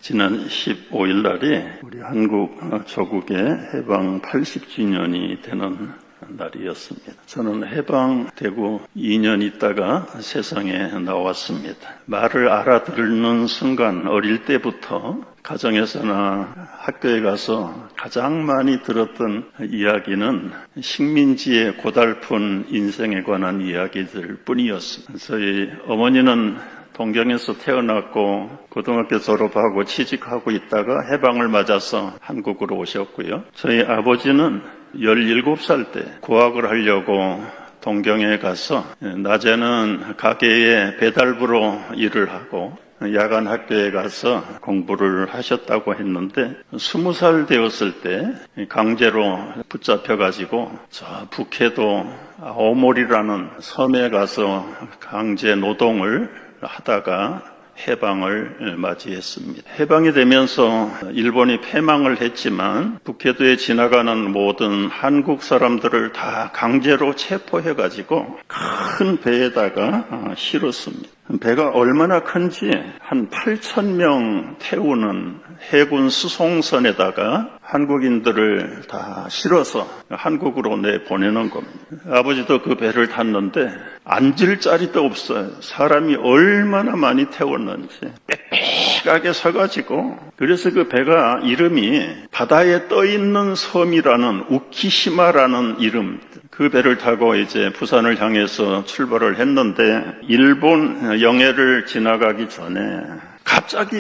지난 15일 날이 우리 한국 조국의 해방 80주년이 되는 날이었습니다. 저는 해방되고 2년 있다가 세상에 나왔습니다. 말을 알아듣는 순간 어릴 때부터 가정에서나 학교에 가서 가장 많이 들었던 이야기는 식민지의 고달픈 인생에 관한 이야기들 뿐이었습니다. 저희 어머니는 동경에서 태어났고 고등학교 졸업하고 취직하고 있다가 해방을 맞아서 한국으로 오셨고요. 저희 아버지는 17살 때 구학을 하려고 동경에 가서 낮에는 가게에 배달부로 일을 하고 야간 학교에 가서 공부를 하셨다고 했는데 20살 되었을 때 강제로 붙잡혀가지고 저 북해도 아오모리라는 섬에 가서 강제 노동을 하다가 해방을 맞이했습니다. 해방이 되면서 일본이 패망을 했지만 북해도에 지나가는 모든 한국 사람들을 다 강제로 체포해가지고 큰 배에다가 실었습니다. 배가 얼마나 큰지 한 8,000명 태우는 해군 수송선에다가 한국인들을 다 실어서 한국으로 내보내는 겁니다. 아버지도 그 배를 탔는데 앉을 자리도 없어요. 사람이 얼마나 많이 태웠는지 빽빽하게 서가지고, 그래서 그 배가 이름이 바다에 떠있는 섬이라는 우키시마라는 이름입니다. 그 배를 타고 이제 부산을 향해서 출발을 했는데 일본 영해를 지나가기 전에 갑자기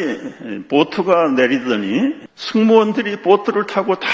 보트가 내리더니 승무원들이 보트를 타고 다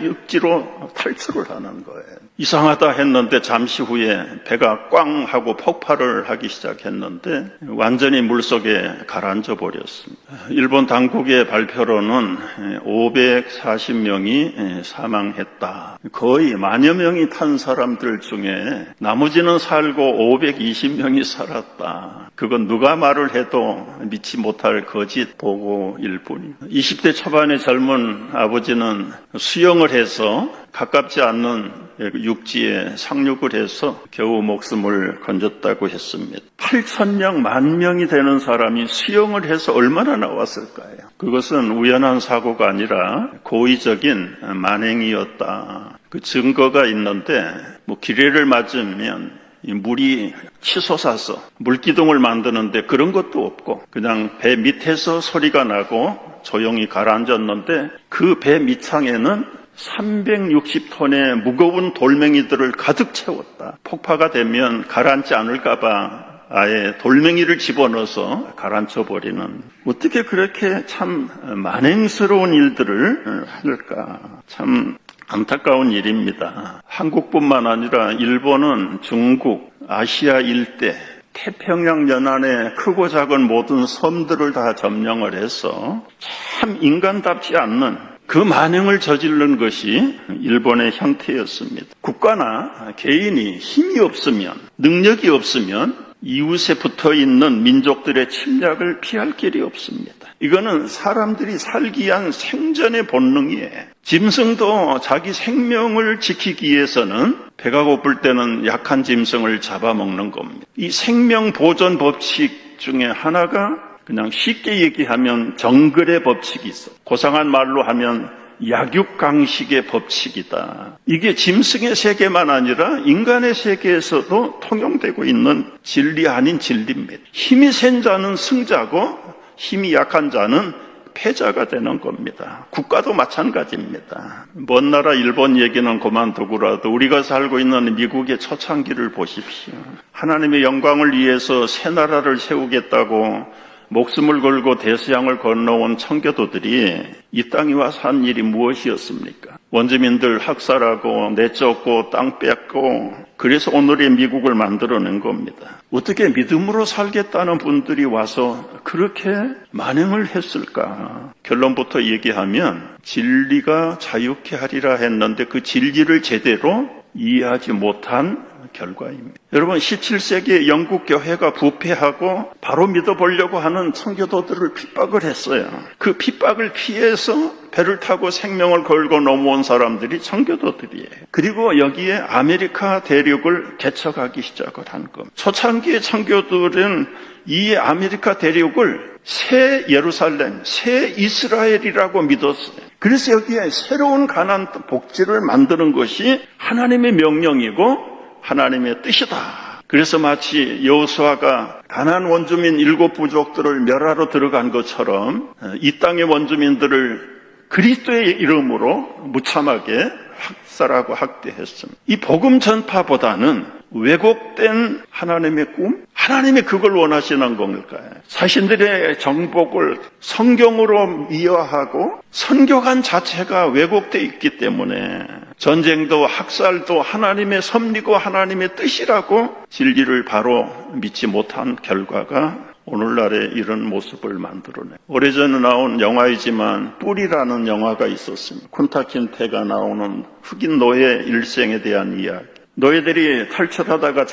육지로 탈출을 하는 거예요. 이상하다 했는데 잠시 후에 배가 꽝 하고 폭발을 하기 시작했는데 완전히 물속에 가라앉아 버렸습니다. 일본 당국의 발표로는 540명이 사망했다. 거의 만여 명이 탄 사람들 중에 나머지는 살고 520명이 살았다. 그건 누가 말을 해도 믿지 못할 거짓 보고일 뿐이에요. 20대 초반의 젊은 아버지는 수영을 해서 가깝지 않는 육지에 상륙을 해서 겨우 목숨을 건졌다고 했습니다. 8,000명, 10,000명이 되는 사람이 수영을 해서 얼마나 나왔을까요? 그것은 우연한 사고가 아니라 고의적인 만행이었다. 그 증거가 있는데 기뢰를 맞으면 이 물이 치솟아서 물기둥을 만드는데 그런 것도 없고 그냥 배 밑에서 소리가 나고 조용히 가라앉았는데 그 배 밑창에는 360톤의 무거운 돌멩이들을 가득 채웠다. 폭파가 되면 가라앉지 않을까봐 아예 돌멩이를 집어넣어서 가라앉혀버리는, 어떻게 그렇게 참 만행스러운 일들을 할까. 참 안타까운 일입니다. 한국뿐만 아니라 일본은 중국, 아시아 일대, 태평양 연안의 크고 작은 모든 섬들을 다 점령을 해서 참 인간답지 않는 그 만행을 저지른 것이 일본의 형태였습니다. 국가나 개인이 힘이 없으면, 능력이 없으면 이웃에 붙어있는 민족들의 침략을 피할 길이 없습니다. 이거는 사람들이 살기 위한 생존의 본능이에요. 짐승도 자기 생명을 지키기 위해서는 배가 고플 때는 약한 짐승을 잡아먹는 겁니다. 이 생명 보존 법칙 중에 하나가 그냥 쉽게 얘기하면 정글의 법칙이 있어. 고상한 말로 하면 약육강식의 법칙이다. 이게 짐승의 세계만 아니라 인간의 세계에서도 통용되고 있는 진리 아닌 진리입니다. 힘이 센 자는 승자고 힘이 약한 자는 패자가 되는 겁니다. 국가도 마찬가지입니다. 먼 나라 일본 얘기는 그만두고라도 우리가 살고 있는 미국의 초창기를 보십시오. 하나님의 영광을 위해서 새 나라를 세우겠다고 목숨을 걸고 대서양을 건너온 청교도들이 이 땅에 와서 한 일이 무엇이었습니까? 원주민들 학살하고 내쫓고 땅 뺏고, 그래서 오늘의 미국을 만들어낸 겁니다. 어떻게 믿음으로 살겠다는 분들이 와서 그렇게 만행을 했을까? 결론부터 얘기하면 진리가 자유케 하리라 했는데 그 진리를 제대로 이해하지 못한 결과입니다. 여러분, 17세기에 영국 교회가 부패하고 바로 믿어보려고 하는 청교도들을 핍박을 했어요. 그 핍박을 피해서 배를 타고 생명을 걸고 넘어온 사람들이 청교도들이에요. 그리고 여기에 아메리카 대륙을 개척하기 시작을 한 겁니다. 초창기의 청교도들은 이 아메리카 대륙을 새 예루살렘, 새 이스라엘이라고 믿었어요. 그래서 여기에 새로운 가나안 복지를 만드는 것이 하나님의 명령이고 하나님의 뜻이다. 그래서 마치 여호수아가 가나안 원주민 7부족들을 멸하러 들어간 것처럼 이 땅의 원주민들을 그리스도의 이름으로 무참하게 학살하고 학대했습니다. 이 복음 전파보다는 왜곡된 하나님의 꿈? 하나님이 그걸 원하시는 걸까요? 자신들의 정복을 성경으로 미화하고 선교관 자체가 왜곡되어 있기 때문에 전쟁도 학살도 하나님의 섭리고 하나님의 뜻이라고 진리를 바로 믿지 못한 결과가 오늘날의 이런 모습을 만들어내. 오래전에 나온 영화이지만 뿔이라는 영화가 있었습니다. 쿤타킨테가 나오는 흑인 노예 일생에 대한 이야기. 노예들이 탈출하다가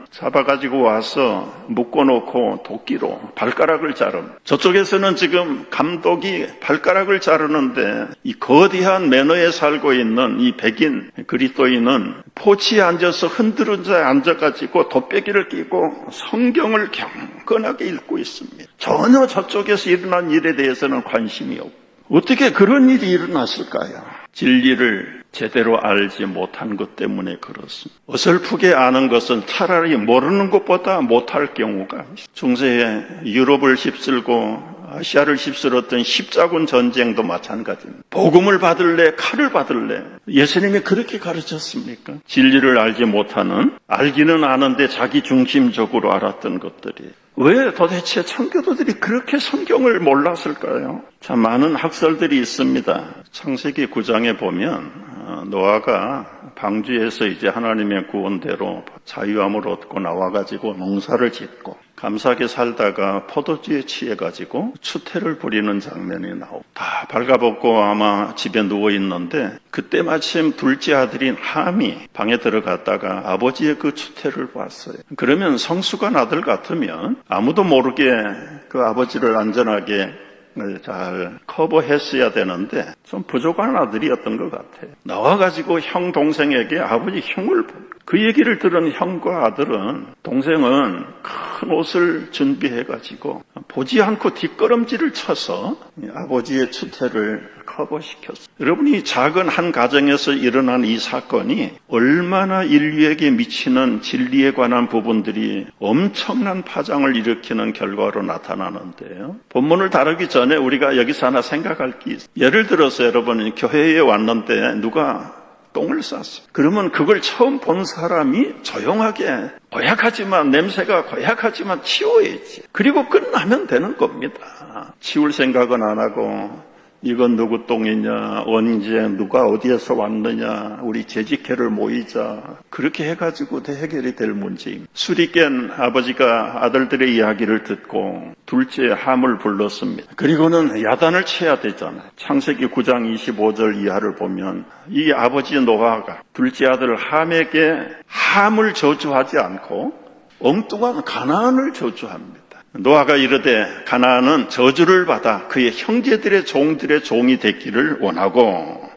잡아가지고 와서 묶어놓고 도끼로 발가락을 자릅니다. 저쪽에서는 지금 감독이 발가락을 자르는데 이 거대한 매너에 살고 있는 이 백인 그리스도인은 포치에 앉아서 흔들은 자에 앉아가지고 돗배기를 끼고 성경을 경건하게 읽고 있습니다. 전혀 저쪽에서 일어난 일에 대해서는 관심이 없고 어떻게 그런 일이 일어났을까요? 진리를 제대로 알지 못한 것 때문에 그렇습니다. 어설프게 아는 것은 차라리 모르는 것보다 못할 경우가 있습니다. 중세에 유럽을 휩쓸고 아시아를 휩쓸었던 십자군 전쟁도 마찬가지입니다. 복음을 받을래 칼을 받을래? 예수님이 그렇게 가르쳤습니까? 진리를 알지 못하는, 알기는 아는데 자기 중심적으로 알았던 것들이 왜 도대체 청교도들이 그렇게 성경을 몰랐을까요? 참 많은 학설들이 있습니다. 창세기 9장에 보면 노아가 방주에서 이제 하나님의 구원대로 자유함을 얻고 나와가지고 농사를 짓고 감사하게 살다가 포도주에 취해가지고 추태를 부리는 장면이 나오고 다 발가벗고 아마 집에 누워있는데 그때 마침 둘째 아들인 함이 방에 들어갔다가 아버지의 그 추태를 봤어요. 그러면 성숙한 아들 같으면 아무도 모르게 그 아버지를 안전하게 잘 커버했어야 되는데 좀 부족한 아들이었던 것 같아요. 나와가지고 형 동생에게 아버지 흉을 그 얘기를 들은 형과 아들은 동생은 큰 옷을 준비해가지고 보지 않고 뒷걸음질을 쳐서 아버지의 추태를 커버시켰어요. 여러분이 작은 한 가정에서 일어난 이 사건이 얼마나 인류에게 미치는 진리에 관한 부분들이 엄청난 파장을 일으키는 결과로 나타나는데요. 본문을 다루기 전에 우리가 여기서 하나 생각할 게 있어요. 예를 들어서 여러분 교회에 왔는데 누가 똥을 쌌어요. 그러면 그걸 처음 본 사람이 조용하게 고약하지만 냄새가 고약하지만 치워야지. 그리고 끝나면 되는 겁니다. 치울 생각은 안 하고 이건 누구 똥이냐, 언제, 누가 어디에서 왔느냐, 우리 재직회를 모이자. 그렇게 해가지고 해결이 될 문제입니다. 술이 깬 아버지가 아들들의 이야기를 듣고 둘째 함을 불렀습니다. 그리고는 야단을 쳐야 되잖아요. 창세기 9장 25절 이하를 보면 이 아버지 노아가 둘째 아들 함에게 함을 저주하지 않고 엉뚱한 가나안을 저주합니다. 노아가 이르되 가나안은 저주를 받아 그의 형제들의 종들의 종이 됐기를 원하고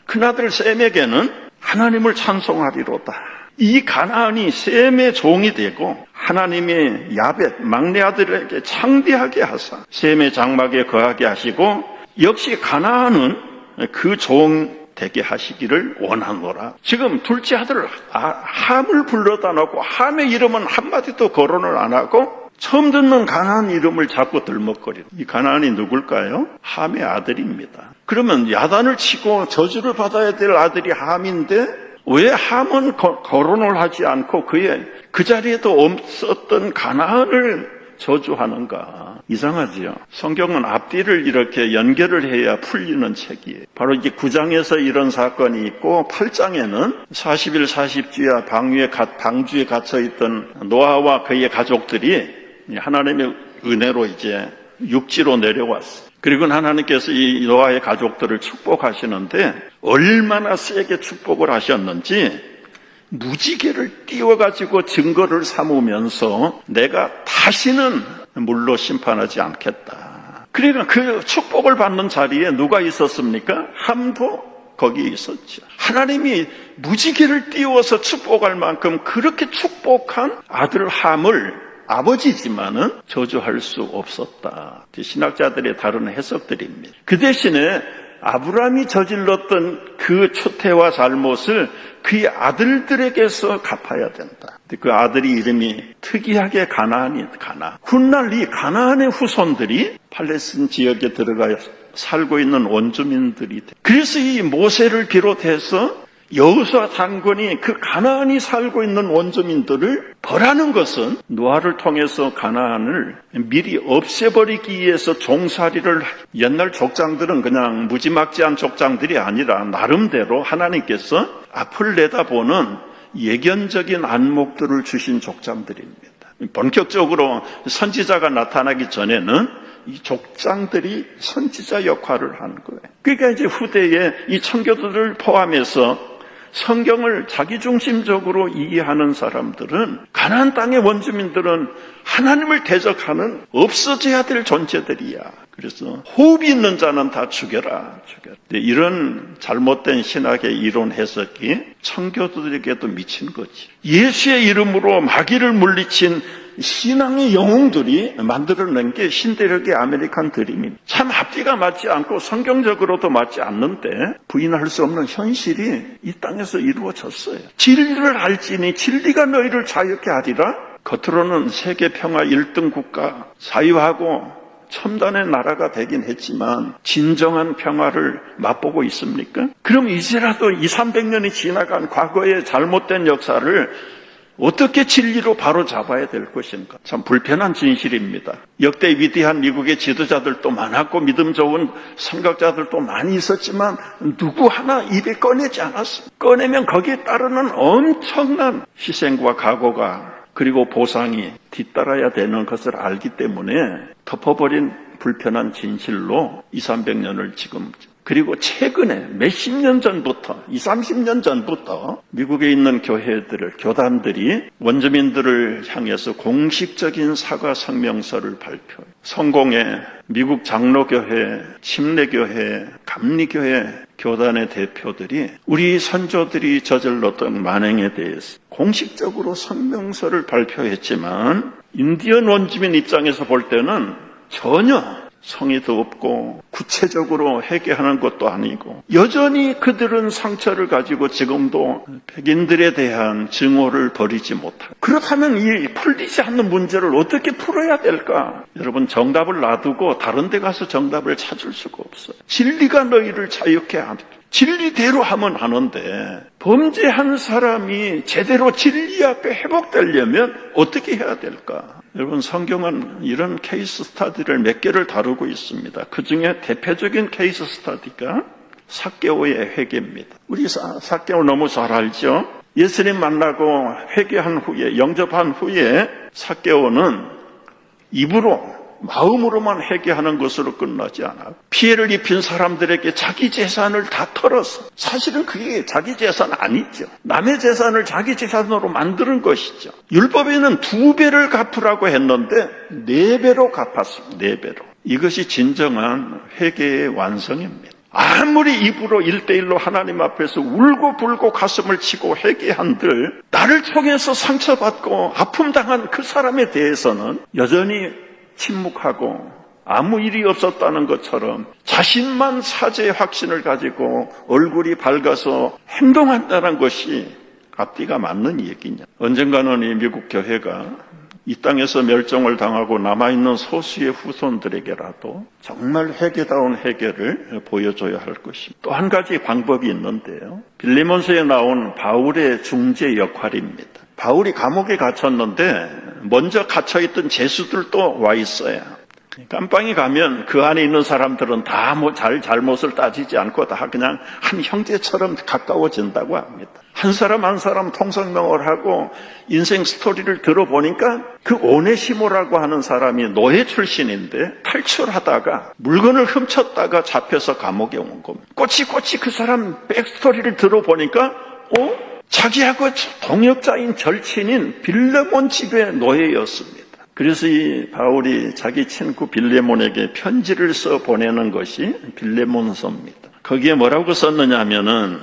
큰아들 셈에게는 하나님을 찬송하리로다. 이 가나안이 셈의 종이 되고 하나님의 야벳 막내 아들에게 창대하게 하사 셈의 장막에 거하게 하시고 역시 가나안은 그 종 되게 하시기를 원하노라. 지금 둘째 아들 함을 불러다 놓고 함의 이름은 한마디도 거론을 안 하고 처음 듣는 가나안 이름을 자꾸 들먹거리는 이 가나안이 누굴까요? 함의 아들입니다. 그러면 야단을 치고 저주를 받아야 될 아들이 함인데 왜 함은 거론을 하지 않고 그 자리에도 없었던 가나안을 저주하는가? 이상하지요. 성경은 앞뒤를 이렇게 연결을 해야 풀리는 책이에요. 바로 이제 9장에서 이런 사건이 있고 8장에는 40일 40주야 방주에 갇혀있던 노아와 그의 가족들이 하나님의 은혜로 이제 육지로 내려왔어요. 그리고 하나님께서 이 노아의 가족들을 축복하시는데 얼마나 세게 축복을 하셨는지 무지개를 띄워가지고 증거를 삼으면서 내가 다시는 물로 심판하지 않겠다. 그러니까 그 축복을 받는 자리에 누가 있었습니까? 함도 거기에 있었죠. 하나님이 무지개를 띄워서 축복할 만큼 그렇게 축복한 아들 함을 아버지지만은 저주할 수 없었다. 신학자들의 다른 해석들입니다. 그 대신에 아브라함이 저질렀던 그 추태와 잘못을 그의 아들들에게서 갚아야 된다. 그 아들이 이름이 특이하게 가나안이 훗날 이 가나안의 후손들이 팔레스틴 지역에 들어가 살고 있는 원주민들이 돼. 그래서 이 모세를 비롯해서 여호수아 장군이 그 가나안이 살고 있는 원주민들을 벌하는 것은 노아를 통해서 가나안을 미리 없애버리기 위해서 종살이를, 옛날 족장들은 그냥 무지막지한 족장들이 아니라 나름대로 하나님께서 앞을 내다보는 예견적인 안목들을 주신 족장들입니다. 본격적으로 선지자가 나타나기 전에는 이 족장들이 선지자 역할을 하는 거예요. 그러니까 이제 후대에 이 청교도를 포함해서 성경을 자기중심적으로 이해하는 사람들은, 가나안 땅의 원주민들은 하나님을 대적하는 없어져야 될 존재들이야. 그래서 호흡이 있는 자는 다 죽여라. 이런 잘못된 신학의 이론 해석이 청교도들에게도 미친 거지. 예수의 이름으로 마귀를 물리친 신앙의 영웅들이 만들어낸 게 신대륙의 아메리칸 드림입니다. 참 앞뒤가 맞지 않고 성경적으로도 맞지 않는데 부인할 수 없는 현실이 이 땅에서 이루어졌어요. 진리를 알지니 진리가 너희를 자유케 하리라. 겉으로는 세계 평화 1등 국가, 자유하고 첨단의 나라가 되긴 했지만 진정한 평화를 맛보고 있습니까? 그럼 이제라도 200~300년이 지나간 과거의 잘못된 역사를 어떻게 진리로 바로 잡아야 될 것인가? 참 불편한 진실입니다. 역대 위대한 미국의 지도자들도 많았고 믿음 좋은 선각자들도 많이 있었지만 누구 하나 입에 꺼내지 않았습니다. 꺼내면 거기에 따르는 엄청난 희생과 각오가, 그리고 보상이 뒤따라야 되는 것을 알기 때문에 덮어버린 불편한 진실로 200~300년을 지금, 그리고 최근에 몇십 년 전부터, 20~30년 전부터 미국에 있는 교단들이 원주민들을 향해서 공식적인 사과 성명서를 발표해요. 성공회, 미국 장로교회, 침례교회, 감리교회 교단의 대표들이 우리 선조들이 저질렀던 만행에 대해서 공식적으로 성명서를 발표했지만 인디언 원주민 입장에서 볼 때는 전혀 성의도 없고 구체적으로 회개하는 것도 아니고 여전히 그들은 상처를 가지고 지금도 백인들에 대한 증오를 버리지 못하고, 그렇다면 이 풀리지 않는 문제를 어떻게 풀어야 될까? 여러분, 정답을 놔두고 다른 데 가서 정답을 찾을 수가 없어요. 진리가 너희를 자유케 하리라. 진리대로 하면 하는데 범죄한 사람이 제대로 진리 앞에 회복되려면 어떻게 해야 될까? 여러분, 성경은 이런 케이스 스터디를 몇 개를 다루고 있습니다. 그 중에 대표적인 케이스 스터디가 삭개오의 회개입니다. 우리 삭개오 너무 잘 알죠? 예수님 만나고 회개한 후에, 영접한 후에 삭개오는 입으로, 마음으로만 회개하는 것으로 끝나지 않아요. 피해를 입힌 사람들에게 자기 재산을 다 털어서, 사실은 그게 자기 재산 아니죠. 남의 재산을 자기 재산으로 만드는 것이죠. 율법에는 2배를 갚으라고 했는데 4배로 갚았습니다. 4배로. 이것이 진정한 회개의 완성입니다. 아무리 입으로 1:1로 하나님 앞에서 울고 불고 가슴을 치고 회개한들 나를 통해서 상처받고 아픔당한 그 사람에 대해서는 여전히 침묵하고 아무 일이 없었다는 것처럼 자신만 사죄의 확신을 가지고 얼굴이 밝아서 행동한다는 것이 앞뒤가 맞는 얘기냐. 언젠가는 이 미국 교회가 이 땅에서 멸종을 당하고 남아있는 소수의 후손들에게라도 정말 회개다운 회개를 보여줘야 할 것입니다. 또 한 가지 방법이 있는데요, 빌레몬서에 나온 바울의 중재 역할입니다. 바울이 감옥에 갇혔는데 먼저 갇혀있던 죄수들도 와 있어요. 깜빵에 가면 그 안에 있는 사람들은 다 잘못을 따지지 않고 다 그냥 한 형제처럼 가까워진다고 합니다. 한 사람 한 사람 통성명을 하고 인생 스토리를 들어보니까 그 오네시모라고 하는 사람이 노예 출신인데 탈출하다가 물건을 훔쳤다가 잡혀서 감옥에 온 겁니다. 꼬치꼬치 그 사람 백스토리를 들어보니까 자기하고 동역자인 절친인 빌레몬 집의 노예였습니다. 그래서 이 바울이 자기 친구 빌레몬에게 편지를 써 보내는 것이 빌레몬서입니다. 거기에 뭐라고 썼느냐 하면은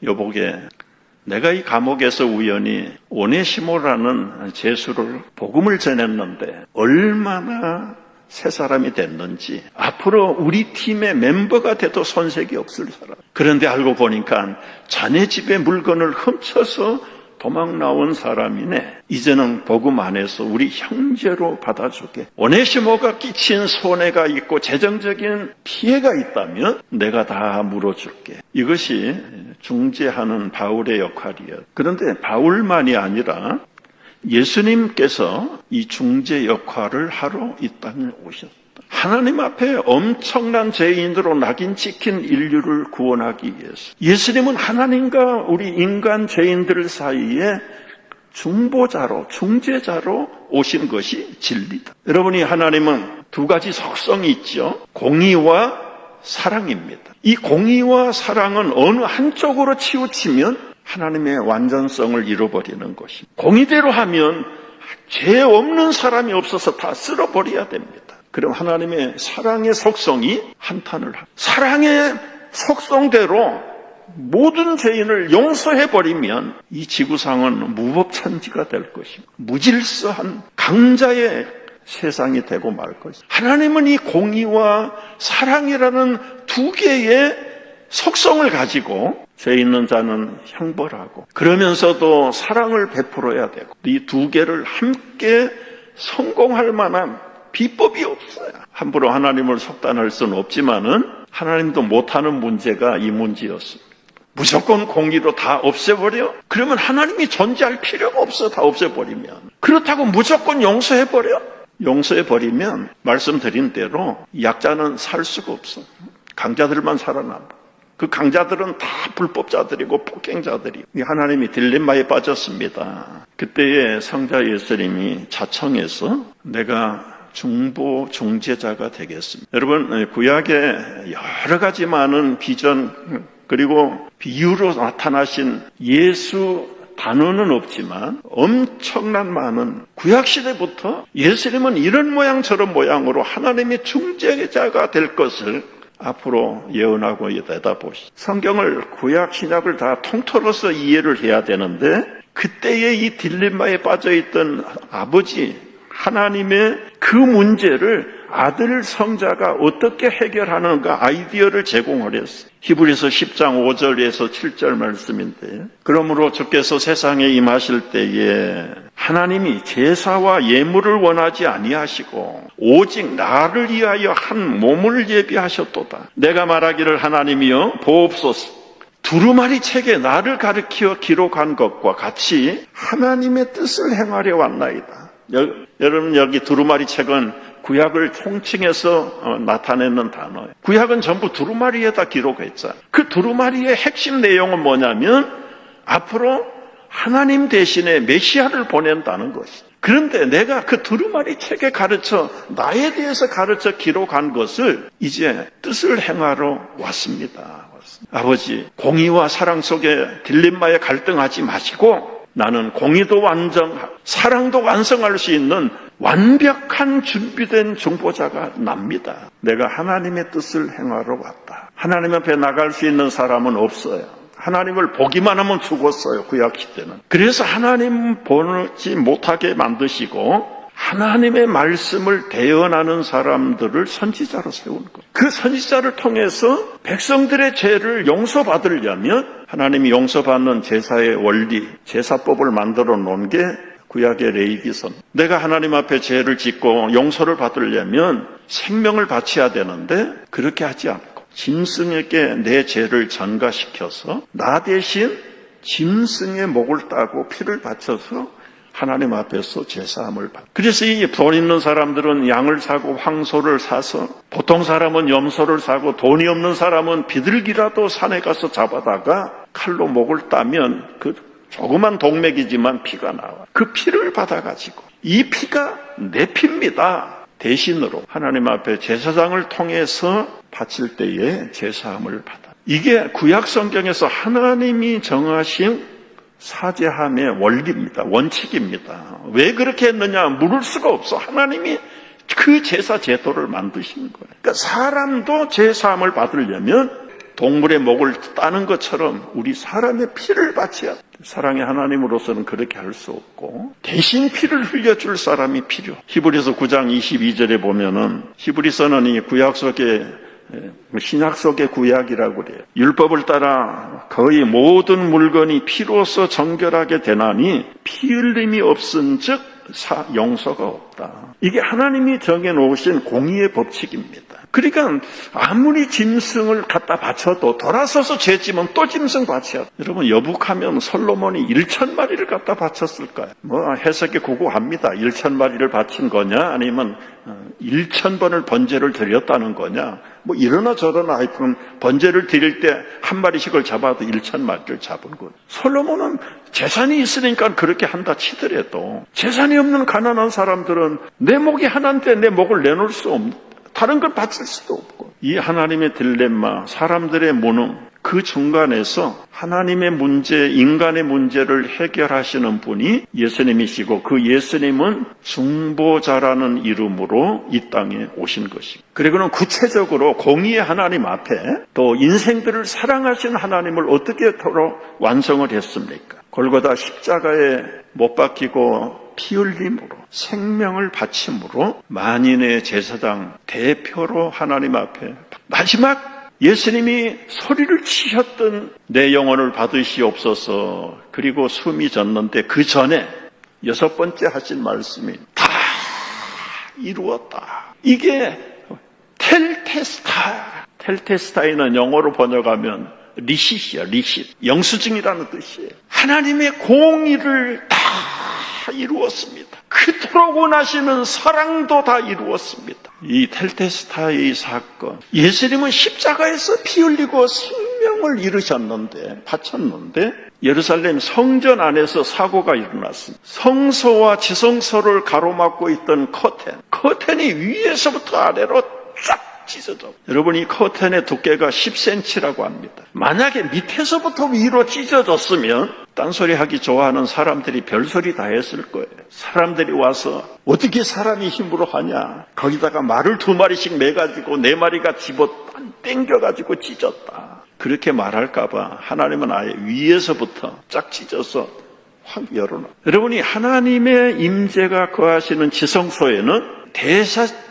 여보게, 내가 이 감옥에서 우연히 오네시모라는 제수를 복음을 전했는데 얼마나 새 사람이 됐는지, 앞으로 우리 팀의 멤버가 돼도 손색이 없을 사람. 그런데 알고 보니까 자네 집의 물건을 훔쳐서 도망 나온 사람이네. 이제는 복음 안에서 우리 형제로 받아주게. 오네시모가 끼친 손해가 있고 재정적인 피해가 있다면 내가 다 물어줄게. 이것이 중재하는 바울의 역할이에요. 그런데 바울만이 아니라 예수님께서 이 중재 역할을 하러 이 땅에 오셨다. 하나님 앞에 엄청난 죄인으로 낙인 찍힌 인류를 구원하기 위해서 예수님은 하나님과 우리 인간 죄인들 사이에 중보자로, 중재자로 오신 것이 진리다. 여러분이 하나님은 두 가지 속성이 있죠. 공의와 사랑입니다. 이 공의와 사랑은 어느 한쪽으로 치우치면 하나님의 완전성을 잃어버리는 것입니다. 공의대로 하면 죄 없는 사람이 없어서 다 쓸어버려야 됩니다. 그럼 하나님의 사랑의 속성이 한탄을 합니다. 사랑의 속성대로 모든 죄인을 용서해버리면 이 지구상은 무법천지가 될 것입니다. 무질서한 강자의 세상이 되고 말 것입니다. 하나님은 이 공의와 사랑이라는 두 개의 속성을 가지고 죄 있는 자는 형벌하고 그러면서도 사랑을 베풀어야 되고 이 두 개를 함께 성공할 만한 비법이 없어요. 함부로 하나님을 속단할 수는 없지만은 하나님도 못하는 문제가 이 문제였습니다. 무조건 공의로 다 없애버려? 그러면 하나님이 존재할 필요가 없어. 다 없애버리면. 그렇다고 무조건 용서해버려? 용서해버리면 말씀드린 대로 약자는 살 수가 없어. 강자들만 살아남아. 그 강자들은 다 불법자들이고 폭행자들이고 하나님이 딜레마에 빠졌습니다. 그때에 성자 예수님이 자청해서 내가 중보 중재자가 되겠습니다. 여러분, 구약에 여러 가지 많은 비전 그리고 비유로 나타나신 예수 단어는 없지만 엄청난 많은 구약시대부터 예수님은 이런 모양 저런 모양으로 하나님의 중재자가 될 것을 앞으로 예언하고 내다보시죠. 성경을 구약 신약을 다 통틀어서 이해를 해야 되는데 그때의 이 딜레마에 빠져있던 아버지 하나님의 그 문제를 아들 성자가 어떻게 해결하는가 아이디어를 제공을 했어요. 히브리서 10장 5절에서 7절 말씀인데 그러므로 주께서 세상에 임하실 때에 하나님이 제사와 예물을 원하지 아니하시고 오직 나를 위하여 한 몸을 예비하셨도다. 내가 말하기를 하나님이여 보옵소서. 두루마리 책에 나를 가리켜 기록한 것과 같이 하나님의 뜻을 행하려 왔나이다. 여러분, 여기 두루마리 책은 구약을 총칭해서 나타내는 단어예요. 구약은 전부 두루마리에다 기록했잖아요. 그 두루마리의 핵심 내용은 뭐냐면 앞으로 하나님 대신에 메시아를 보낸다는 것이죠. 그런데 내가 그 두루마리 책에 나에 대해서 가르쳐 기록한 것을 이제 뜻을 행하러 왔습니다. 아버지, 공의와 사랑 속에 딜레마에 갈등하지 마시고 나는 공의도 사랑도 완성할 수 있는 완벽한 준비된 중보자가 납니다. 내가 하나님의 뜻을 행하러 왔다. 하나님 앞에 나갈 수 있는 사람은 없어요. 하나님을 보기만 하면 죽었어요. 구약시대는. 그래서 하나님 보지 못하게 만드시고 하나님의 말씀을 대언하는 사람들을 선지자로 세운 거예요. 그 선지자를 통해서 백성들의 죄를 용서받으려면 하나님이 용서받는 제사의 원리, 제사법을 만들어 놓은 게 구약의 레위기선. 내가 하나님 앞에 죄를 짓고 용서를 받으려면 생명을 바쳐야 되는데 그렇게 하지 않고 짐승에게 내 죄를 전가시켜서 나 대신 짐승의 목을 따고 피를 바쳐서 하나님 앞에서 제사함을 받아. 그래서 이 돈 있는 사람들은 양을 사고 황소를 사서 보통 사람은 염소를 사고 돈이 없는 사람은 비둘기라도 산에 가서 잡아다가 칼로 목을 따면 그 조그만 동맥이지만 피가 나와. 그 피를 받아가지고 이 피가 내 피입니다. 대신으로 하나님 앞에 제사장을 통해서 바칠 때에 제사함을 받아. 이게 구약 성경에서 하나님이 정하신 사죄함의 원리입니다. 원칙입니다. 왜 그렇게 했느냐? 물을 수가 없어. 하나님이 그 제사 제도를 만드신 거예요. 그러니까 사람도 제사함을 받으려면 동물의 목을 따는 것처럼 우리 사람의 피를 바쳐야 돼. 사랑의 하나님으로서는 그렇게 할 수 없고 대신 피를 흘려줄 사람이 필요. 히브리서 9장 22절에 보면은 히브리서는 이 구약 속에 신약 속의 구약이라고 그래요. 율법을 따라 거의 모든 물건이 피로써 정결하게 되나니 피 흘림이 없은즉 용서가 없다. 이게 하나님이 정해놓으신 공의의 법칙입니다. 그러니까 아무리 짐승을 갖다 바쳐도 돌아서서 죄지면 또 짐승 바쳐야 돼. 여러분 여북하면 솔로몬이 1,000마리를 갖다 바쳤을까요? 해석이 구구합니다. 1,000마리를 바친 거냐 아니면 1,000번을 번제를 드렸다는 거냐, 이러나 저러나 하여튼 번제를 드릴 때 한 마리씩을 잡아도 1,000마리를 잡은 거예요. 솔로몬은 재산이 있으니까 그렇게 한다 치더라도 재산이 없는 가난한 사람들은 내 목이 하나인데 내 목을 내놓을 수 없는, 다른 걸 바칠 수도 없고, 이 하나님의 딜레마, 사람들의 무능, 그 중간에서 하나님의 문제, 인간의 문제를 해결하시는 분이 예수님이시고 그 예수님은 중보자라는 이름으로 이 땅에 오신 것입니다. 그리고는 구체적으로 공의의 하나님 앞에 또 인생들을 사랑하신 하나님을 어떻게 서로 완성을 했습니까? 골고다 십자가에 못 박히고 피 흘림으로 생명을 바침으로 만인의 제사장 대표로 하나님 앞에 마지막 예수님이 소리를 치셨던 내 영혼을 받으시옵소서. 그리고 숨이 졌는데 그 전에 6번째 하신 말씀이 다 이루었다. 이게 텔테스타. 텔테스타이는 영어로 번역하면 리싯이야, 리싯. 영수증이라는 뜻이에요. 하나님의 공의를 다 이루었습니다. 그토록 원하시는 사랑도 다 이루었습니다. 이 텔테스타의 사건, 예수님은 십자가에서 피 흘리고 생명을 잃으셨는데, 바쳤는데 예루살렘 성전 안에서 사고가 일어났습니다. 성소와 지성소를 가로막고 있던 커튼이 위에서부터 아래로 쫙 찢어져. 여러분, 이 커튼의 두께가 10cm라고 합니다. 만약에 밑에서부터 위로 찢어졌으면 딴소리 하기 좋아하는 사람들이 별소리 다 했을 거예요. 사람들이 와서 어떻게 사람이 힘으로 하냐, 거기다가 말을 2마리씩 매가지고 4마리가 집어 땡겨가지고 찢었다, 그렇게 말할까봐 하나님은 아예 위에서부터 쫙 찢어서 확 열어놔. 여러분이 하나님의 임재가 거하시는 지성소에는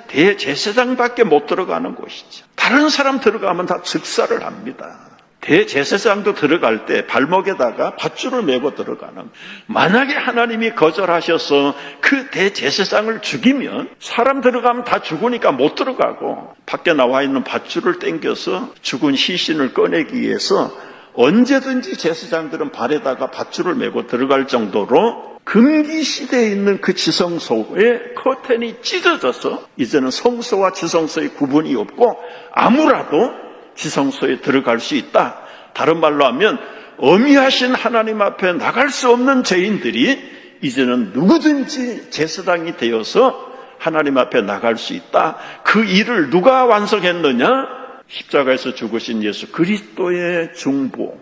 대제사장밖에 못 들어가는 곳이죠. 다른 사람 들어가면 다 즉사를 합니다. 대제사장도 들어갈 때 발목에다가 밧줄을 메고 들어가는, 만약에 하나님이 거절하셔서 그 대제사장을 죽이면 사람 들어가면 다 죽으니까 못 들어가고 밖에 나와 있는 밧줄을 당겨서 죽은 시신을 꺼내기 위해서 언제든지 제사장들은 발에다가 밧줄을 메고 들어갈 정도로 금기 시대에 있는 그 지성소의 커튼이 찢어져서 이제는 성소와 지성소의 구분이 없고 아무라도 지성소에 들어갈 수 있다. 다른 말로 하면 어미하신 하나님 앞에 나갈 수 없는 죄인들이 이제는 누구든지 제사장이 되어서 하나님 앞에 나갈 수 있다. 그 일을 누가 완성했느냐? 십자가에서 죽으신 예수 그리스도의 중보,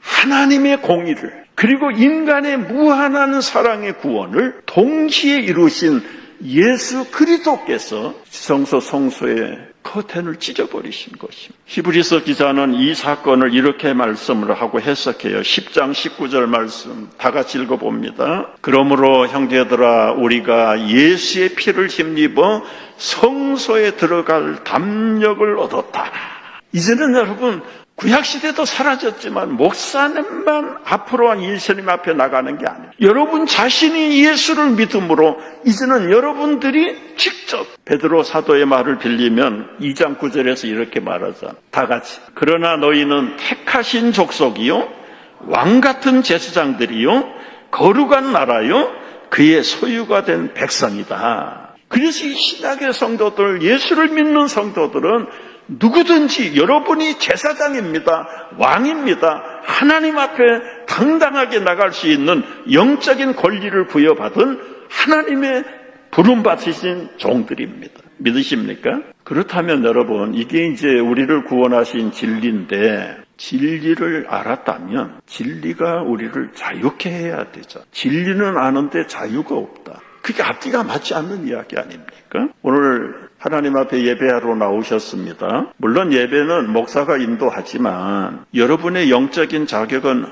하나님의 공의를, 그리고 인간의 무한한 사랑의 구원을 동시에 이루신 예수 그리스도께서 지성소 성소의 커튼을 찢어버리신 것입니다. 히브리서 기자는 이 사건을 이렇게 말씀을 하고 해석해요. 10장 19절 말씀 다 같이 읽어봅니다. 그러므로 형제들아, 우리가 예수의 피를 힘입어 성소에 들어갈 담력을 얻었다. 이제는 여러분, 구약시대도 사라졌지만 목사님만 앞으로 예수님 앞에 나가는 게 아니에요. 여러분 자신이 예수를 믿음으로 이제는 여러분들이 직접, 베드로 사도의 말을 빌리면 2장 9절에서 이렇게 말하잖아. 다 같이. 그러나 너희는 택하신 족속이요, 왕같은 제사장들이요, 거룩한 나라요, 그의 소유가 된 백성이다. 그래서 이 신약의 성도들, 예수를 믿는 성도들은 누구든지 여러분이 제사장입니다. 왕입니다. 하나님 앞에 당당하게 나갈 수 있는 영적인 권리를 부여받은 하나님의 부름받으신 종들입니다. 믿으십니까? 그렇다면 여러분, 이게 이제 우리를 구원하신 진리인데 진리를 알았다면 진리가 우리를 자유케 해야 되죠. 진리는 아는데 자유가 없다. 그게 앞뒤가 맞지 않는 이야기 아닙니까? 오늘 하나님 앞에 예배하러 나오셨습니다. 물론 예배는 목사가 인도하지만 여러분의 영적인 자격은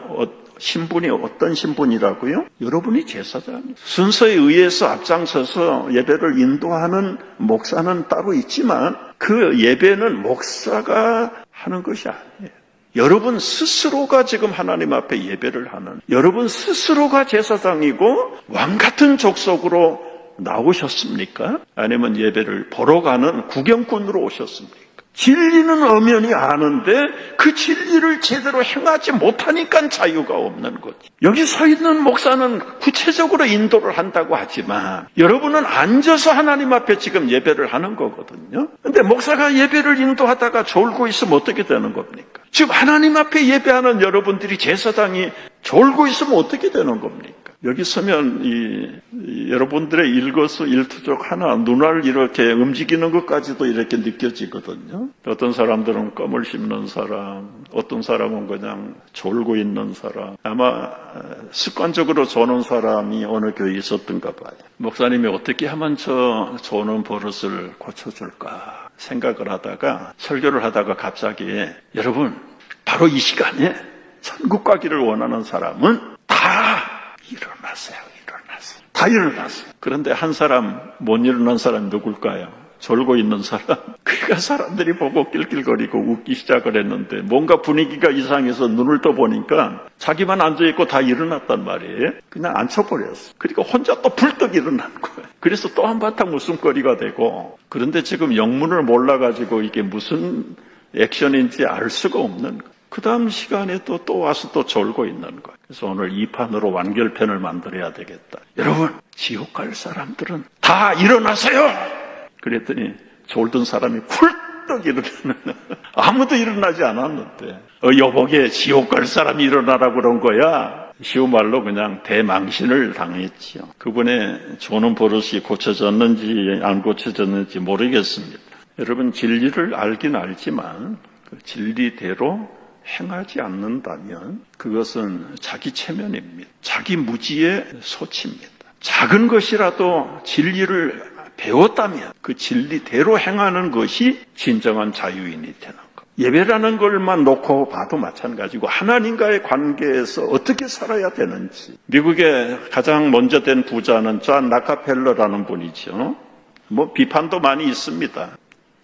신분이 어떤 신분이라고요? 여러분이 제사장입니다. 순서에 의해서 앞장서서 예배를 인도하는 목사는 따로 있지만 그 예배는 목사가 하는 것이 아니에요. 여러분 스스로가 지금 하나님 앞에 예배를 하는, 여러분 스스로가 제사장이고 왕 같은 족속으로 나오셨습니까? 아니면 예배를 보러 가는 구경꾼으로 오셨습니까? 진리는 엄연히 아는데 그 진리를 제대로 행하지 못하니까 자유가 없는 거지. 여기 서 있는 목사는 구체적으로 인도를 한다고 하지만 여러분은 앉아서 하나님 앞에 지금 예배를 하는 거거든요. 근데 목사가 예배를 인도하다가 졸고 있으면 어떻게 되는 겁니까? 지금 하나님 앞에 예배하는 여러분들이 제사장이 졸고 있으면 어떻게 되는 겁니까? 여기 서면 여러분들의 일거수일투족 하나 눈알 이렇게 움직이는 것까지도 이렇게 느껴지거든요. 어떤 사람들은 껌을 씹는 사람, 어떤 사람은 그냥 졸고 있는 사람, 아마 습관적으로 조는 사람이 어느 교회에 있었던가 봐요. 목사님이 어떻게 하면 저 조는 버릇을 고쳐줄까 생각을 하다가 설교를 하다가 갑자기 여러분 바로 이 시간에 천국 가기를 원하는 사람은 다 일어나세요. 다 일어났어요. 그런데 한 사람 못 일어난 사람이 누굴까요? 졸고 있는 사람. 그러니까 사람들이 보고 낄낄거리고 웃기 시작을 했는데 뭔가 분위기가 이상해서 눈을 떠보니까 자기만 앉아있고 다 일어났단 말이에요. 그냥 앉혀버렸어요. 그러니까 혼자 또 불떡 일어난 거예요. 그래서 또 한바탕 웃음거리가 되고, 그런데 지금 영문을 몰라가지고 이게 무슨 액션인지 알 수가 없는 거예요. 그 다음 시간에 또 와서 또 졸고 있는 거예요. 그래서 오늘 2판으로 완결편을 만들어야 되겠다. 여러분, 지옥 갈 사람들은 다 일어나세요! 그랬더니 졸던 사람이 훌떡 일어나는, 아무도 일어나지 않았는데, 여보게 지옥 갈 사람이 일어나라고 그런 거야. 쉬운 말로 그냥 대망신을 당했지요. 그분의 조는 버릇이 고쳐졌는지 안 고쳐졌는지 모르겠습니다. 여러분, 진리를 알긴 알지만 그 진리대로 행하지 않는다면 그것은 자기 체면입니다. 자기 무지의 소치입니다. 작은 것이라도 진리를 배웠다면 그 진리대로 행하는 것이 진정한 자유인이 되는 것. 예배라는 것만 놓고 봐도 마찬가지고 하나님과의 관계에서 어떻게 살아야 되는지. 미국의 가장 먼저 된 부자는 존 락카펠러라는 분이죠. 비판도 많이 있습니다.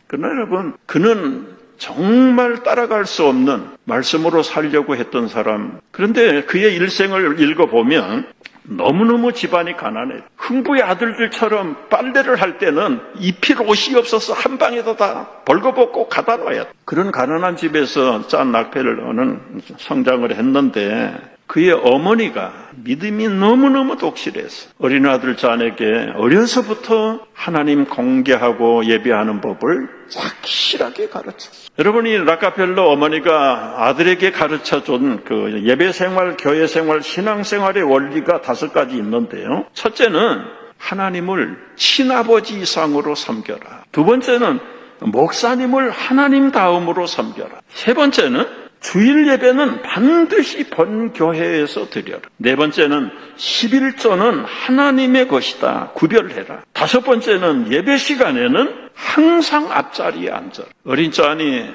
그러나 여러분, 그는 정말 따라갈 수 없는 말씀으로 살려고 했던 사람. 그런데 그의 일생을 읽어보면 너무너무 집안이 가난해. 흥부의 아들들처럼 빨래를 할 때는 입힐 옷이 없어서 한 방에다 다 벌거벗고 가다 놔야 돼. 그런 가난한 집에서 존 락펠러는 성장을 했는데 그의 어머니가 믿음이 너무너무 독실해서 어린 아들 존에게 어려서부터 하나님 공개하고 예배하는 법을 착실하게 가르쳤어요. 여러분이 락카펠러 어머니가 아들에게 가르쳐준 그 예배생활, 교회생활, 신앙생활의 원리가 5가지 있는데요. 첫째는 하나님을 친아버지 이상으로 섬겨라. 두 번째는 목사님을 하나님 다음으로 섬겨라. 세 번째는 주일 예배는 반드시 본교회에서 드려라. 네 번째는 11조는 하나님의 것이다. 구별해라. 다섯 번째는 예배 시간에는 항상 앞자리에 앉아라. 어린 존이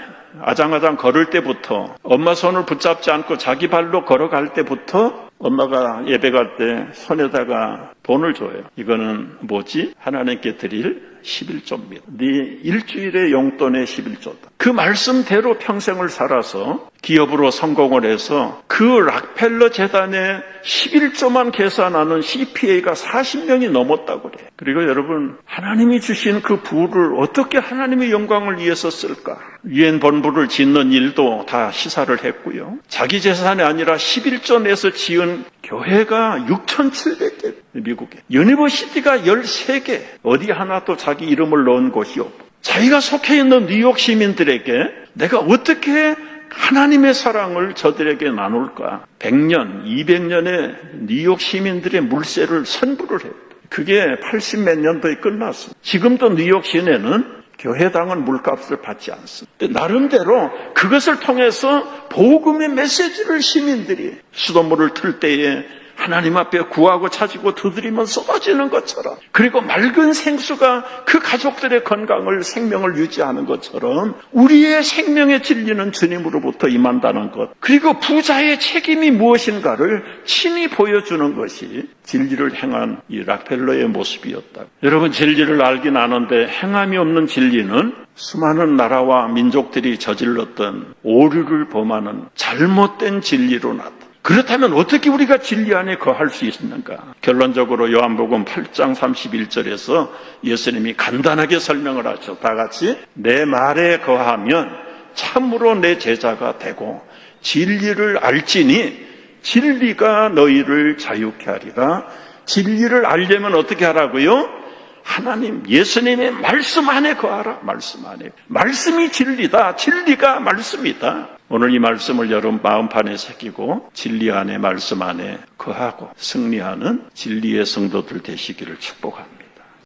아장아장 걸을 때부터 엄마 손을 붙잡지 않고 자기 발로 걸어갈 때부터 엄마가 예배 갈 때 손에다가 돈을 줘요. 이거는 뭐지? 하나님께 드릴 11조입니다. 네 일주일의 용돈의 11조다. 그 말씀대로 평생을 살아서 기업으로 성공을 해서 그 락펠러 재단의 11조만 계산하는 CPA가 40명이 넘었다고 그래요. 그리고 여러분, 하나님이 주신 그 부를 어떻게 하나님의 영광을 위해서 쓸까? 유엔 본부를 짓는 일도 다 시사를 했고요. 자기 재산이 아니라 11조 내서 지은 교회가 6,700개, 미국에. 유니버시티가 13개, 어디 하나도 자기 이름을 넣은 곳이 없고. 자기가 속해 있는 뉴욕 시민들에게 내가 어떻게 하나님의 사랑을 저들에게 나눌까? 100년, 200년의 뉴욕 시민들의 물세를 선부를 해요. 그게 80몇 년도에 끝났어요. 지금도 뉴욕 시내는 교회당은 물값을 받지 않습니다. 나름대로 그것을 통해서 복음의 메시지를 시민들이 수돗물을 틀 때에 하나님 앞에 구하고 찾고 두드리면 쏟아지는 것처럼, 그리고 맑은 생수가 그 가족들의 건강을, 생명을 유지하는 것처럼 우리의 생명의 진리는 주님으로부터 임한다는 것, 그리고 부자의 책임이 무엇인가를 친히 보여주는 것이 진리를 행한 이 락펠러의 모습이었다. 여러분, 진리를 알긴 아는데 행함이 없는 진리는 수많은 나라와 민족들이 저질렀던 오류를 범하는 잘못된 진리로 나타납니다. 그렇다면 어떻게 우리가 진리 안에 거할 수 있는가? 결론적으로 요한복음 8장 31절에서 예수님이 간단하게 설명을 하죠. 다 같이, 내 말에 거하면 참으로 내 제자가 되고 진리를 알지니 진리가 너희를 자유케 하리라. 진리를 알려면 어떻게 하라고요? 하나님, 예수님의 말씀 안에 거하라. 말씀 안에. 말씀이 진리다. 진리가 말씀이다. 오늘 이 말씀을 여러분 마음판에 새기고 진리 안에, 말씀 안에 거하고 승리하는 진리의 성도들 되시기를 축복합니다.